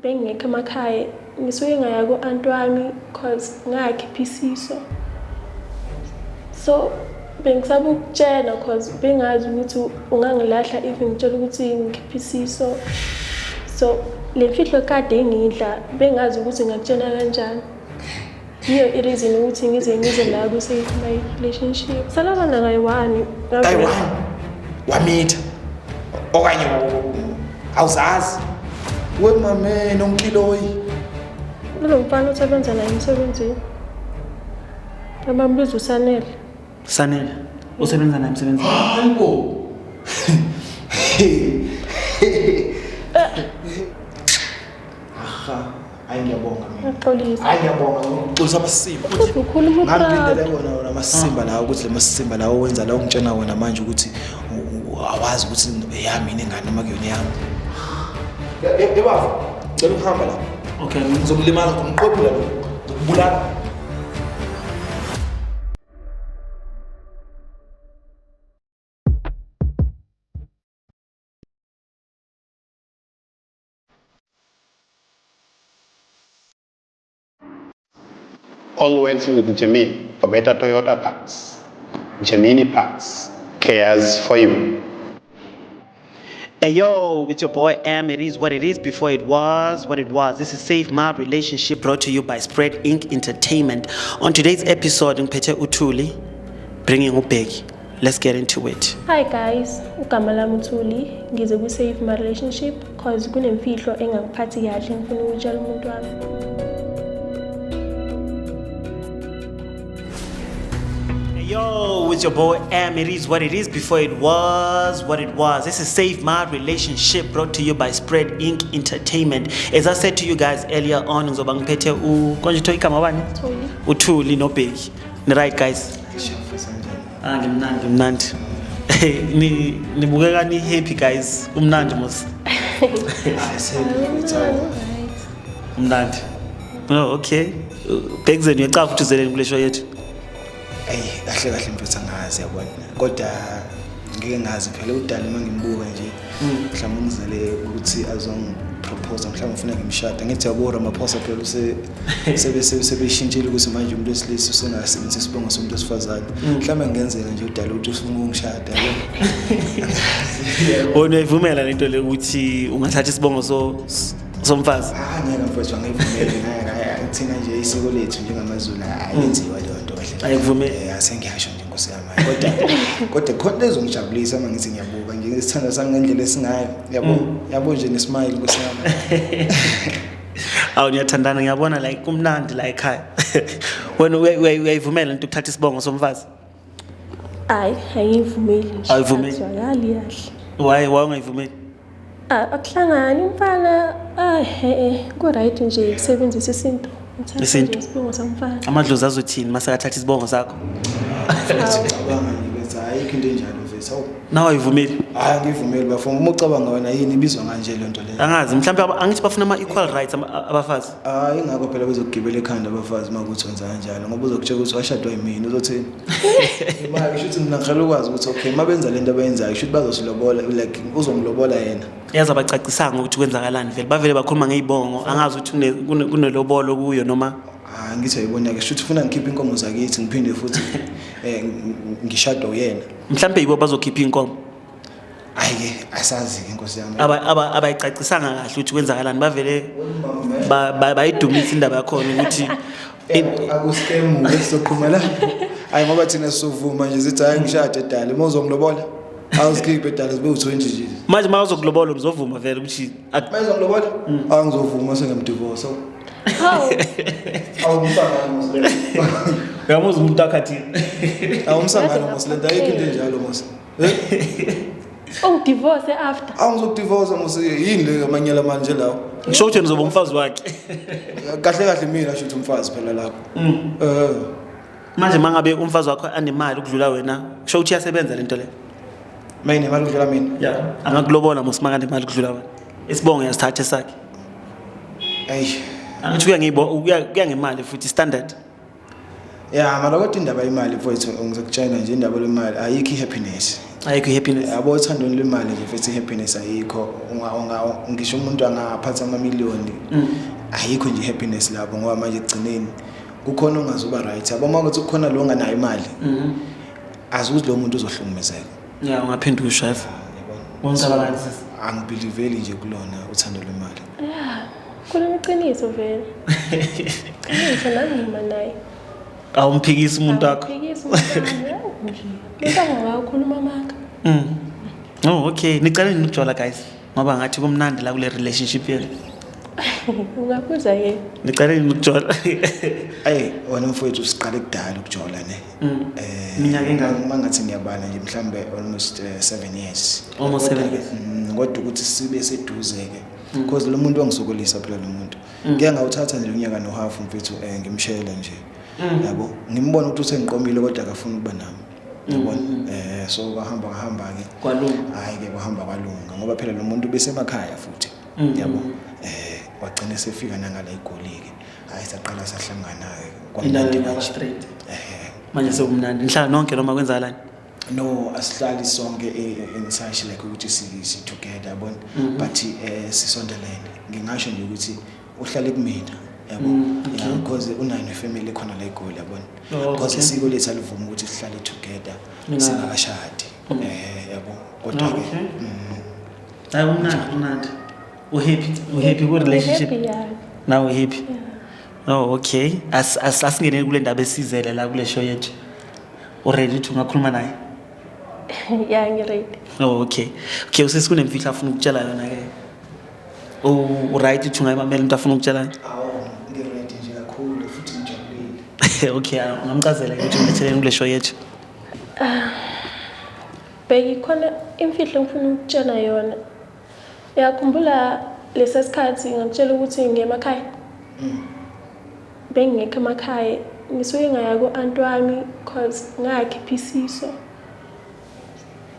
bengekho emakhaya ngisuke ngaya ku-aunt wami cause ngakhipha isiso. So bengisaba ukutshela cause bengazi ukuthi ungangilahla even ngitshela ukuthi ngikhipha isiso. So le mfihlo kade ngidla bengazi ukuthi ngakutshela kanjani. Yiyo i-reason ukuthi ngize la ku-Save My Relationship. Salabana kayi-1 wamitha okanye awuzazi wemame nomkiloyi lo mfana usebenza naye emsebenzini. Abambiza uSanele. Sanele usebenza naye emsebenzini? Hayibo. Aha, ayiyabonga mina. Uxolisa. Ayiyabonga uxolisa amasimba. Ukhuluma Ngambindele wona amasimba lawo ukuthi le masimba lawo wenza la ungitshena wena manje ukuthi awazi ukuthi yami ingane noma kuyona yami. Yebava, ngicela ukuhamba la. Okay, ngizomlimaza ngomqophula lo. Ngikubulala. Always with Gemini for better Toyota parts. Gemini Parts cares for you. hey yo, it's your boy Am. It is what it is before it was what it was. This is Save My Relationship brought to you by Spread Inc. Entertainment. On today's episode, ngiphethe uThuli bringing uBheki. Let's get into it. Hi guys, ugama lami uThuli. Ngize ku-Save My Relationship cause kunemfihlo engangiphathi kahle ngifuna ukutshela umuntu wami. Yo, it's your boy Am. It is what it is before it was what it was. This is Save My Relationship brought to you by Spread Inc. Entertainment. As I said to you guys earlier on, ngizoba ngiphethe konje igama bani? uThuli noBheki. Right guys? Ngimnandi. Nibukeka ni happy guys. Umnandi mos. Umnandi. Oh, okay. Bhekuzeni uyacafa ukuthi uzeleni kule show yethu. Kahle mfethu angazi yabona kodwa ngeke ngazi phela udala mangimbuka nje mhlawumbe ngizele ukuthi azongipropose mhlawumbe ufuna ngimshada ngithi yabo Ramaphosa phela sebeshintshile ukuthi manje umuntu wesilisa usengasebenzisa isibongo somuntu wesifazane mhlawumbe ngenzeka nje udala ukuthi ufuna ukungishada wena uyivumela lento le ukuthi ungathatha isibongo somfazi ngeke mfethu ngivumele ngithina nje isiko lethu njengamaZulu ayenziwa leyo nto kahle ayikuvumeli asengiyasho nje Nkosi yami kodwa khona ezongijabulisa uma ngithi ngiyabuka nje isithanda sami ngendlela esingayo yabo nje nesmile Nkosi yami awu niyathandana ngiyabona like kumnandi la ekhaya wena uyayivumela into ukuthatha isibongo somfazi Ayivumeli nje. Ayivumeli. Why ungayivumeli? Akuhlangani umfana ku right nje kusebenzisa isinto. Isinto. Isibongo somfana. Amadlozi azothini mase kathatha isibongo sakho? Ngicabanga nje ayikho into enjalo mfethu. Nawe ayivumeli? Ngivumeli bafuna uma ucabanga wena yini ibizwa kanje le nto le. Angazi mhlawumbe angithi bafuna ama equal rights abafazi. Ingakho phela bezogibela ekhanda abafazi makuthi wenza kanjalo ngoba uzokutshela ukuthi washadwa yimini uzothini. Imali shuthi mina ngikhala ukwazi ukuthi okay mabenza lento abayenzayo shuthi bazosilobola like uzomlobola yena. Yaza bacacisanga ukuthi kwenzakalani vele bavele bakhuluma ngezibongo angazi ukuthi kunelobolo kuyo noma ngithi ayibona ke shuthi ufuna ngikhiphe inkomo zakithi ngiphinde futhi ngishado uyena mhlambe yibo bazokhipha inkomo ayike asazi ke Nkosi yami abayicacisanga kahle ukuthi kwenzakalani bavele bayidumisa indaba yakho ukuthi akuscam ukusokhuluma la ayi ngoba thina sisovuma nje sithi hayi ngishade edala mawuzonglobola awusikhiphe edala sibe u20 nje manje mawuzokulobola uzovuma vele ukuthi mawuzonglobola angizovuma sengemdivorce awumsangano mos uyamuzwa umuntu akhathini awumsangano mos lento ayikho into enjalo mos Divorce after. Angizokudivorce mos yini le amanyela manje lawo ngisho ukuthi nizoba umfazi wakhe kahle mina shuthi umfazi phela lapho manje mangabe umfazi wakho anemali ukudlula wena kusho ukuthi uyasebenza lento le mina imali ukudlula mina yeah angakulobola mos mangane imali ukudlula wena isibongo yasithatha sakhe angithi kuya ngemali futhi standard mara kodwa indaba yemali mfowethu ngizokutshela nje indaba lemali ayikho happiness ayikho happiness. Yabo uthandweni lwemali nje futhi happiness ayikho. Ngisho umuntu angaphatha amamiliyoni ayikho nje happiness lapho ngoba manje egcineni kukhona ongazuba right. Yabo manje kukhona lo nganayo imali. Azukuthi lo muntu uzohlukumezeka. Yeah, ungaphenduka ushayef. Wonke angibelieveli nje kulona uthando lwemali. Yeah. Kuneqiniso vele. Qiniso nami naye. Awumphikisi umuntu wakho. Awumphikisi umuntu wakho nje. Ngicabanga ukukhuluma maka. Oh, okay. Nicela nikujola guys. Ngoba ngathi kumnandi la kule relationship yenu. Ungabuza yena. Nicela nikujola. Wena mfowethu siqale kudala ukujola ne. Minyaka engaka mangathi ngiyabala nje mhlambe almost 7 years. Almost 7 years. Kodwa ukuthi sibe seduze ke. Because lo muntu wangisokolisa phela lo muntu. Ngeke ngawuthatha nje unyaka no half mfethu ngimshela nje. Yabo ngimbona ukuthi usengiqomile kodwa akafuni ukuba nami. Yabona so kahamba ke kwalunga. Hayi ke kuhamba kwalunga ngoba phela lo muntu besemakhaya futhi. Yabo wagcina sefika nangala igoli ke. Hayi saqala sahlangana kwamnandi ngaba straight. Manje sekumnandi nihlala nonke noma kwenzakalani? No, asihlali sonke inside like ukuthi si together yabona but sisondelene. Ngingasho nje ukuthi uhlale kumina yabo because unayo family khona la eGoli yabona because isiko lethu alivuma ukuthi sihlale together singakashadi yabo kodwa ke hayi umnandi uhappy ku relationship now happy. Oh, okay. Asingene kule ndaba esizele la kule show yethu. Already ungakhuluma naye? Yeah, ngiready. Oh, okay. Okay, usesikunemfihlo afuna ukutshela yona ke. Oh, right ukuthi ungayimamela into afuna ukutshela. Ngiready nje kakhulu futhi ngijabulile. Okay, ungamchazela ukuthi unetheleni kule show yethu. Bheki khona imfihlo ngifuna ukutshela yona. Yakhumbula lesesikhathi ngakutshela ukuthi ngiyemakhaya. Bengekho emakhaya ngisuke ngaya ku aunt wami cause ngakhipha isiso.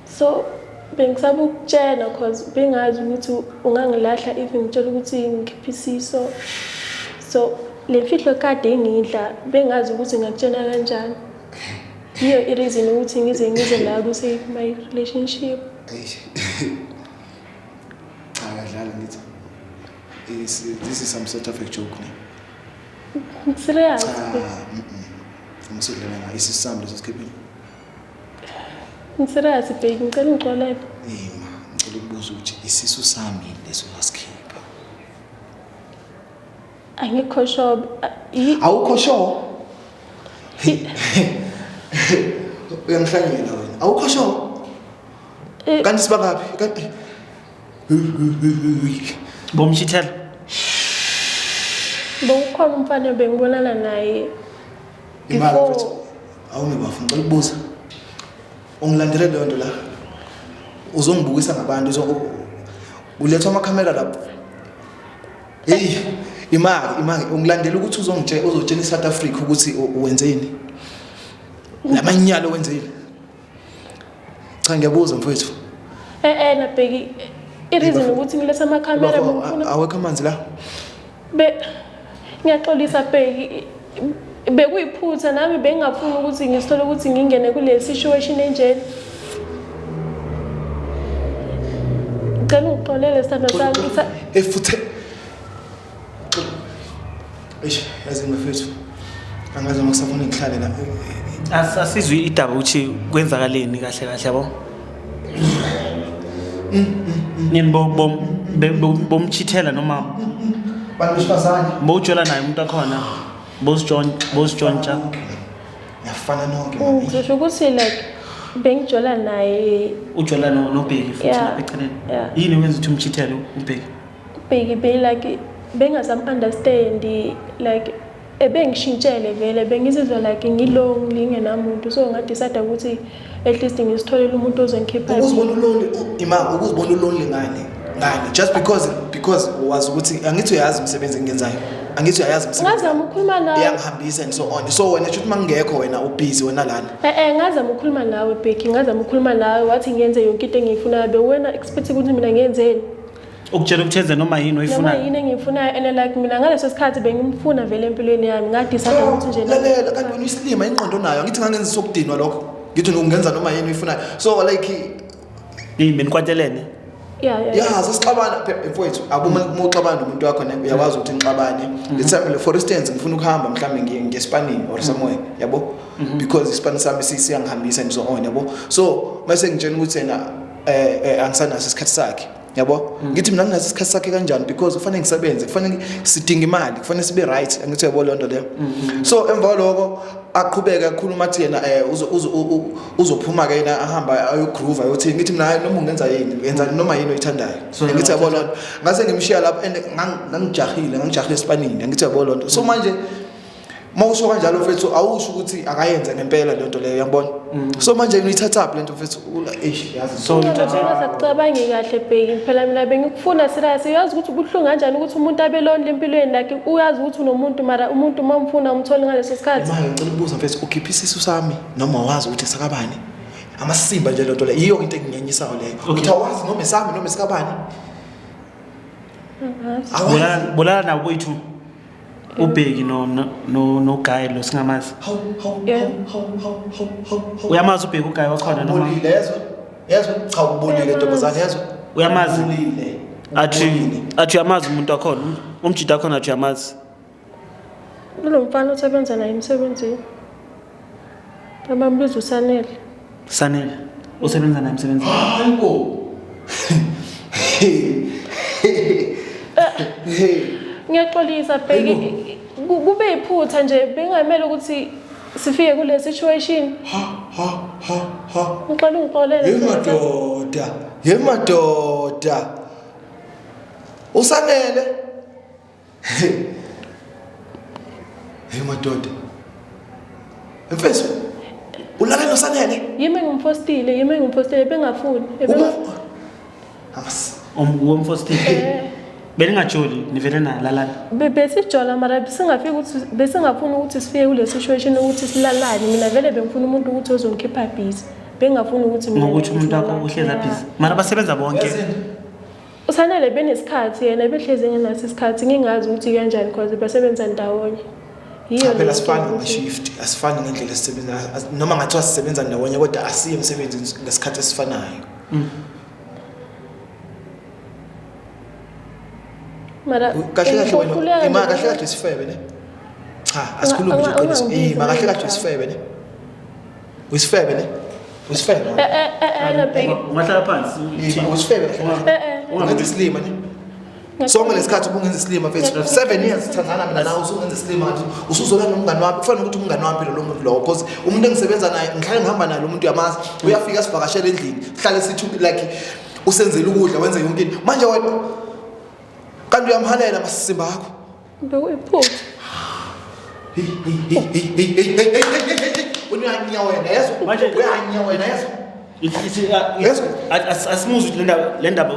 So bengisaba ukutshela cause bengazi ukuthi ungangilahla even ngitshela ukuthi ngikhipha isiso. So le mfihlo kade engidla bengazi ukuthi ngakutshela kanjani. Yiyo ireason ukuthi ngize la ku save my relationship. Akadlala ngithi this is some sort of a joke ne. Serious. Ngizodlala nga isisam leso skipini. Serious bheki ngicela ungixolele. Ma, ngicela ukubuza ukuthi isisu sami leso wasikhipa. Angikho sure. Awukho sure? Uyangihlangela wena. Awukho sure? Kanti sibangaphi? Kanti bomshithela. Bowukhona umfana bengibonana naye. Before awungibafuna ngicela ukubuza. Ungilandele le nto la. Uzongibukisa ngabantu uletha amakhamera lapho. Hey, imali ungilandela ukuthi uzotshela iSouth Africa ukuthi wenzeni. Lamanyalo wenzeni. Cha ngiyabuza mfowethu. Nabheki ireason ukuthi ngiletha amakhamera bengifuna awekho amanzi la. Ngiyaxolisa bheki bekuyiphutha nami bengingafuni ukuthi ngisithole ukuthi ngingene kule situation enjeni. Ngicela ungixolele sithando sami. Efuthe. Yazi mfethu. Angazi ngisafuna ngihlale la. Asizwe idaba ukuthi kwenzakaleni kahle kahle yabo. Nini bomchithela noma banibesifazane bowujola naye umuntu akhona bosjontja yafana nonke ngisho ukuthi like bengijola naye ujola noBheki futhi lapha eceleni yini wenza ukuthi umchithele uBheki be like bengasam understand like ebengishintshele vele bengizizwa like ngilong lingenamuntu so ngadecide ukuthi at least ngisitholele umuntu ozongikhipha ukuzibona ulonely ukuzibona ulonely ngani just because wazi ukuthi angithi uyazi umsebenzi engenzayo angithi uyazi umsebenzi ngazama ukukhuluma nawe iyangihambisa and so on so wena uthi mangekho wena ubusy wena lana ngazama ukukhuluma nawe Bheki ngazama ukukhuluma nawe wathi ngiyenze yonke into engiyifunayo bewena expect ukuthi mina ngiyenzeni ukutshela ukuthenze noma yini oyifunayo noma yini engiyifunayo and like mina ngaleso sikhathi bengimfuna vele empilweni yami ngadecide ukuthi nje lalela kanti wena uyisilima inqondo nayo angithi ngangenza sokudinwa lokho ngithi ungenza noma yini uyifunayo so like yini nikwatelene yeah sesixabana mfowethu akuma uxabana umuntu wakho uyakwazi ukuthi nixabane let's say for instance ngifuna ukuhamba mhlambe ngeSpanini or somewhere yabo because iSpanish sami siyangihambisa and so on yabo so mase ngitshela ukuthi yena angisanaso isikhathi sakhe yabo ngithi mina nginaso isikhathi sakhe kanjani because kufanele ngisebenze kufanele sidinga imali kufanele sibe right angithi yabo lonto leyo so emva lokho aqhubeka kakhulu mathi yena uzophuma ke yena ahamba ayogroove ayothi ngithi mina noma ungenza yini yenza noma yini oyithandayo ngithi yabo lonto ngase ngimshiya lapha and ngangijahile eSpanini ngithi yabo lonto so manje mawusho kanjalo mfethu awusho ukuthi akayenza ngempela lento leyo yabona so manje ngiyithatha up lento mfethu yazi so ngicabangi kahle bheki phela mina bengikufuna serious uyazi ukuthi ubuhlungu kanjani ukuthi umuntu abe lonely empilweni lakhe uyazi ukuthi unomuntu mara umuntu mamfuna umtholi ngaleso sikhathi manje ngicela ukubuza mfethu ukhipha isisu sami noma wazi ukuthi sakabani amasimba nje lento leyo iyo into enginyenyisayo leyo ukuthi awazi noma esami noma esikabani bulala na kwethu ubheki no guy lo singamazi uyamazi ubheki uguy wakhona noma ubulile yezo cha ubulile ntombazane yezo uyamazi athi uyamazi umuntu wakhona umjida wakhona athi uyamazi lo mfana osebenza naye emsebenzini abambiza Sanele usebenza naye emsebenzini hayibo ngiyaxolisa bheki kube iphutha nje bengamele ukuthi sifike kule situation ngixola ungixolele yemadoda usanele yemadoda mfethu ulala nosanele yimi ngumfostile bengafuni umfostile beningajoli nivele nalalana besijola mara singafika ukuthi besingafuna ukuthi sifike kule situation ukuthi silalane mina vele bengifuna umuntu ukuthi ozongikhipha busy bengafuna ukuthi mina ngokuthi umuntu wakho uhleza busy mara basebenza bonke usanele benesikhathi yena behleze ngenaso isikhathi ngingazi ukuthi kanjani because basebenza ndawonye yiyo phela asifani ama-shift asifani ngendlela esisebenza noma ngathiwa sisebenza ndawonye kodwa asiye emsebenzini ngesikhathi esifanayo mara kahle wena kahle sifebe ne cha asikhulumi nje qiniso kahle sifebe ne usifebe ne la bheki ungahlala phansi usifebe ungenza isilima ne sonke lesikhathi ubungenza isilima mfethu 7 years sithandana mina nawe usungenza isilima ngathi usuzoba nomngani wakho kufanele ukuthi umngani wakho lo muntu lo because umuntu engisebenza naye ngihlale ngihamba naye lo muntu yamazi uyafika sivakashela endlini sihlale sithi like usenzele ukudla wenze yonke into manje wena kanti uyamhalela masisimba akho bekuyiphutha unyanya wena yezo manje uyanya wena yezo asimuzi le ndaba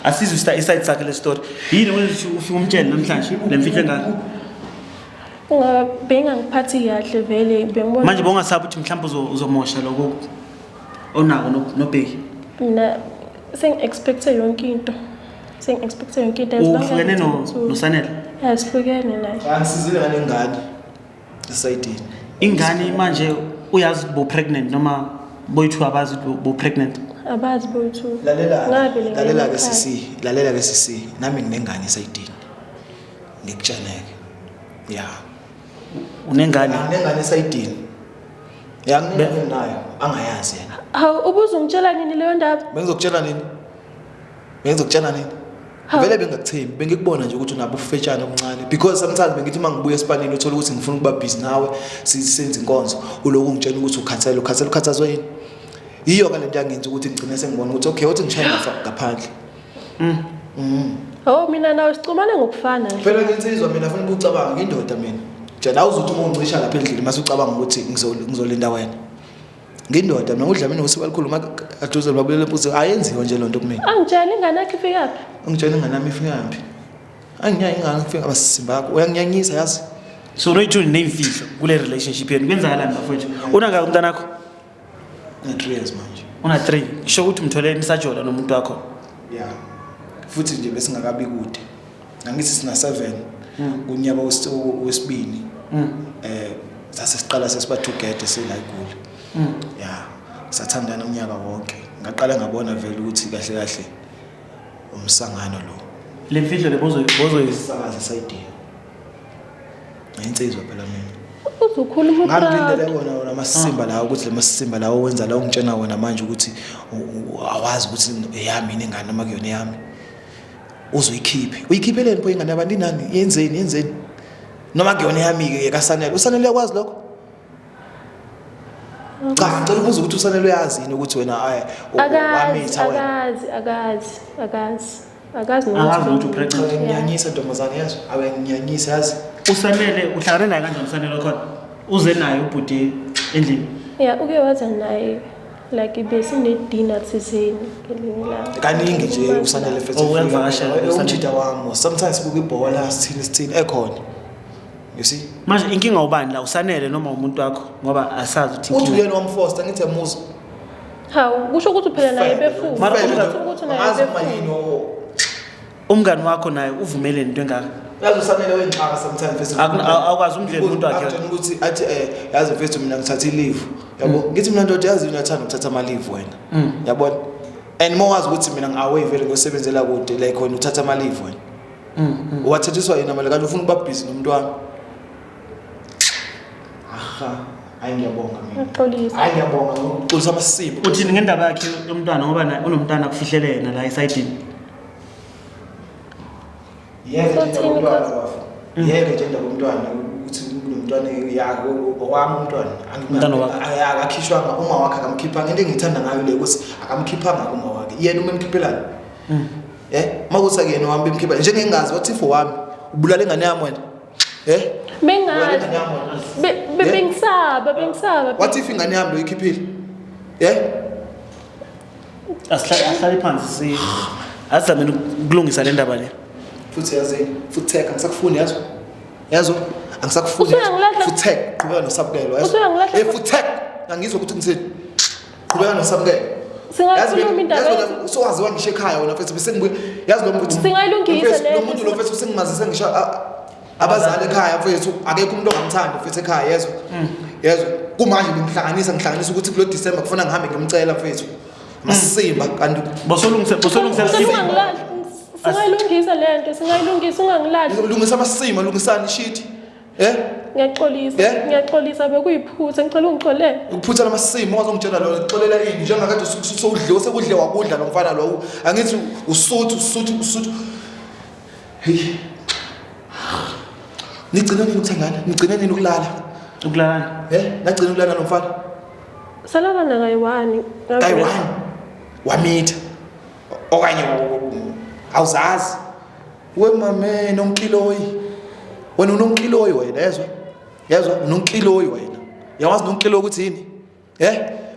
asizwe iside sakhe le story yini wena ufika umtshela namhlanje lemfihlo ngakho bengangiphathi kahle vele bengibona manje bongasabi ukuthi mhlawumbe uzomosha lokho onako nobheki mina sengi-expecte yonke into uhlukene nosanele sihlukene naye angisizile ngane ingane esayidini ingane manje uyazi bo pregnant noma boyithu abazi bo pregnant abazi boyithu lalela ke sisi nami nginengane esayidini ngikutshaneke unengane esayidini nayo angayazi yena hawu ubuza ungitshela nini leyo ndaba bengizokutshela nini vele bengakuthembi bengikubona nje ukuthi unabo ufetshana okuncane because sometimes bengithi mangibuya eSpanini uthola ukuthi ngifuna ukuba busy nawe sisenze inkonzo uloku ungitshela ukuthi ukhathazwe yini iyo ke lento yangenza ukuthi ngigcine sengibona ukuthi okay uthi ngishaya ngaphandle mina nawe sicumane ngokufana nje phela ngensizwa mina afuna ukucabanga ngindoda mina nje la uzothi uma ungicisha lapha endlini mase ucabanga ukuthi ngizolinda wena ngindoda mina udla mina usiba likhuluma aduze babulele mpuzo ayenziwa nje lonto kumina angitshela ingane yakhe ifika yaphi angitshela ingane yami ifika yaphi anginyanya ingane ifika abasimba yakho uyanginyanyisa yazi so noyithu nemfihlo kule relationship yenu kwenzakalani bafowethu unanga umntana wakho 3 years manje una 3 isho ukuthi umthole nisajola nomuntu wakho futhi nje besingakabi kude angithi sina 7 kunyaka wesibini sase siqala sesiba together sela igoli ya sathandana unyaka wonke ngaqala ngabona vele ukuthi kahle kahle umsangano lo le mfihlo bozoyisakaza side insizwa phela mina uzokhuluma ngangilindele wona amasimba lawo ukuthi le masimba lawo wenza la ungitshena wona manje ukuthi awazi ukuthi eyami ingane noma kuyona yami uzoyikhiphe uyikhiphele nipho ingane yabantu inani yenzeni noma kuyona yami ke kaSanele uSanele yakwazi lokho cha ngicela ubuze ukuthi uSanele uyazi yini ukuthi wena wamitha wena akazi ukuthi upregnant ngiyanyisa ntombazane yazo awe ngiyanyisa yazi uSanele uhlangane naye kanjani uSanele khona uze naye ubhuti endlini uke waza naye like besine dinner thizeni ngelinye kaningi nje uSanele futhi uyavakashela umjida wami sometimes kuke ibhola sithini ekhona you see manje inkinga ubani la uSanele noma umuntu wakho ngoba asazi ukuthi uthi uyena wamfoster ngithi emuza kusho ukuthi phela naye befuthi ukuthi naye befuthi umngani wakho naye uvumele into engaka yazi uSanele wenxaka sometimes akwazi umdlele umuntu wakhe ukuthi athi yazi mfethu mina ngithatha i-leave yabo ngithi mina ndoda yazi uyathanda ukuthatha ama-leave wena yabona and more wazi ukuthi mina ngi-away vele ngosebenzela kude like wena uthatha ama-leave wena wathethiswa yena manje kanti ufuna ukuba busy nomuntu wami hayi ngiyabonga mina hayi ngiyabonga ngokuxolisa amasipho uthini ngendaba yakhe yomntwana ngoba unomntwana akufihlele yena la esayidini yeke nje indaba umntwana ukuthi kunomntwana yakhe owami umntwana akakhishwanga uma wakhe akamkhiphanga into engiyithanda ngayo le ukuthi akamkhiphanga uma wakhe yena uma emkhiphelana makuthi akuyena wami bemkhipha njengengazi wathi ifo wami ubulale ingane yami wena bengazi bengisaba wathi if ingane yami lo ikhiphile asihlale phansi asizameni ukulungisa le ndaba le futhi yazini futhi tech angisakufuni yazo angisakufuni futhi tech qhubeka nosabukelo yazo futhi tech angizwa ukuthi ngithini qhubeka nosabukelo singakhuluma indaba usowazi wangisho ekhaya wona mfethu bese ngibuye yazi lo muntu singayilungisa le muntu lo mfethu sengimazise ngisho abazali ekhaya mfethu akekho umuntu ongamthanda mfethu ekhaya yezo kumanje ngihlanganisa ukuthi kulo December kufanele ngihambe ngimcela mfethu masimba kanti bosolungisa singayilungisa lento singayilungisa ungangilahli lungisa amasima lungisani shit ngiyaxolisa bekuyiphutha ngicela ungixolele ukuphutha lamasimo wazongitshela lo ngixolela ini njengakade usudliwe sekudle wakudla lo mfana lo angithi usuthu hey nigcina nini ukuthengana nigcina nini ukulala nagcina ukulala nomfana salala ngayi-1 wamitha okanye awuzazi wemame nonkiloyi wena unonkiloyi wena yezwa unonkiloyi wena yawazi nonkiloyi ukuthi yini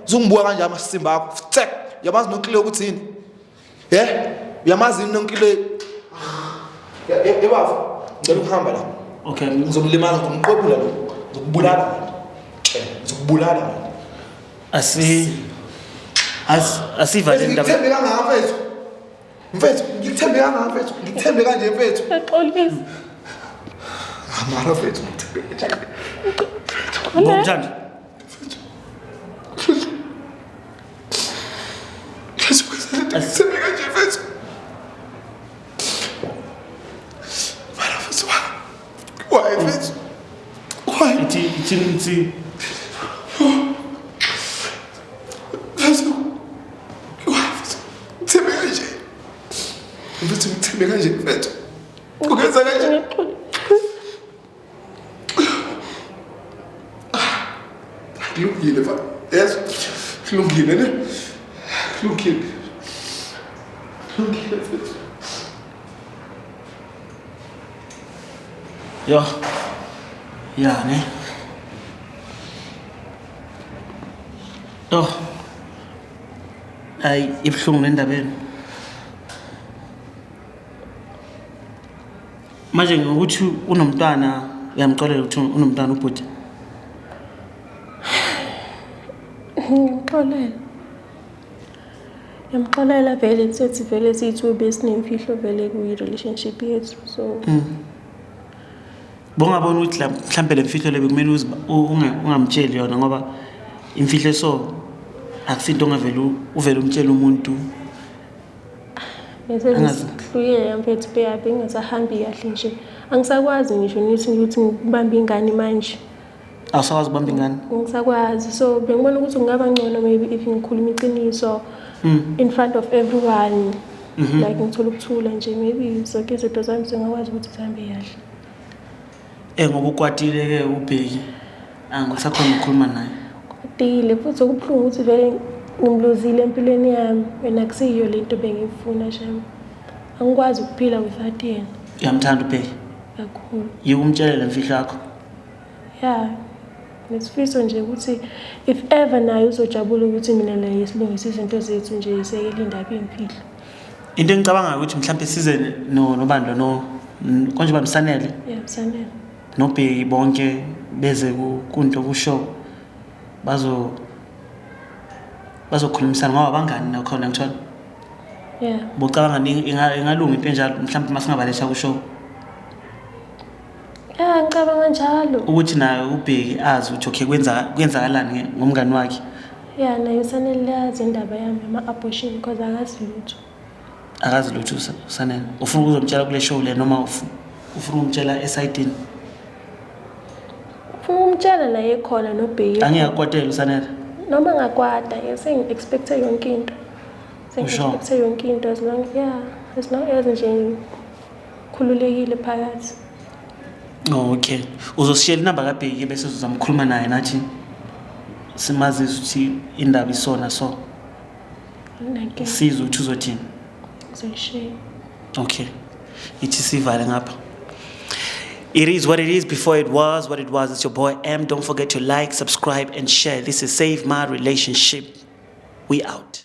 uzungibuka kanje amasimba akho tek yamazi nonkiloyi ukuthi yini uyamazi nonkiloyi ebafu ngicela ukuhamba la okay ngizomlimaza ngomqophula lo ngizokubulala wena asiva le ndaba ngithembe kangaka mfethu ngithembe kangaka mfethu ngithembe kanje mfethu Xolisa mara mfethu Bonjani ngithembe kanje mfethu mara mfethu why mfethu why ithi ngithembe kanje mfethu ukenza kanje kulungile mfana yes kulungile ne kulungile mfethu ya ne ay ibhlungu lendabeni manje ngokuthi unomntwana uyamxolela ukuthi unomntwana ubhuti ngiyamxolela vele sithi vele sithu besinemfihlo vele kuyi-relationship yethu so bongabona ukuthi mhlambe le mfihlo lebe kumele ungamtsheli yona ngoba imfihlo so akusinto ongavela uvela umtshela umuntu bese ngihluyile mfethu beyabe ngisahambi kahle nje angisakwazi ngisho nithi ukuthi ngibambe ingane manje awusakwazi ukubamba ingane ngisakwazi so bengibona ukuthi kungaba ngcono maybe if ngikhuluma iqiniso in front of everyone like ngithola ukuthula nje maybe zonke izinto zami zingakwazi ukuthi zihambe kahle ngoba ukwatile ke ubheki angisakhona ukukhuluma naye kwatile futhi okubuhlungu ukuthi vele ngimlozile empilweni yami wena kusiyo lento bengifuna shame angikwazi ukuphila without yena uyamthanda ubheki kakhulu yikumtshelela imfihlo yakho yeah nesifiso nje ukuthi if ever naye uzojabula ukuthi mina naye silungise izinto zethu nje isekele indaba yempilo into engicabanga ukuthi mhlawumbe size nobandlo no konje bamsanele yeah msanele nobheki bonke beze kunto kushow bazokhulumisana ngoba bangani nakhona ngithola yeah bocabanga ingalunga into enjalo mhlawumbe masingabalesha kushow ngicabanga njalo ukuthi naye ubheki azi ukuthi okay kwenzakalani ngomngani wakhe yeah naye usanele yazi indaba yami ama-abortion because akazi lutho usanele ufuna ukuzomtshela kule show le noma ufuna ukumtshela esayidini ufuna umtshela naye khona nobheki angiyakwatela usanele noma ngakwata sengi-expecte yonke into sengi-expecte yonke into as long as nje khululekile phakathi okay uzosishela inamba kabheki bese uzamkhuluma naye nathi simazisa ukuthi indaba isona so sizwe ukuthi uzothini uzoshare okay ithi sivale ngapha. It is what it is before it was what it was. It's your boy M. Don't forget to like, subscribe, and share. This is Save My Relationship. We out.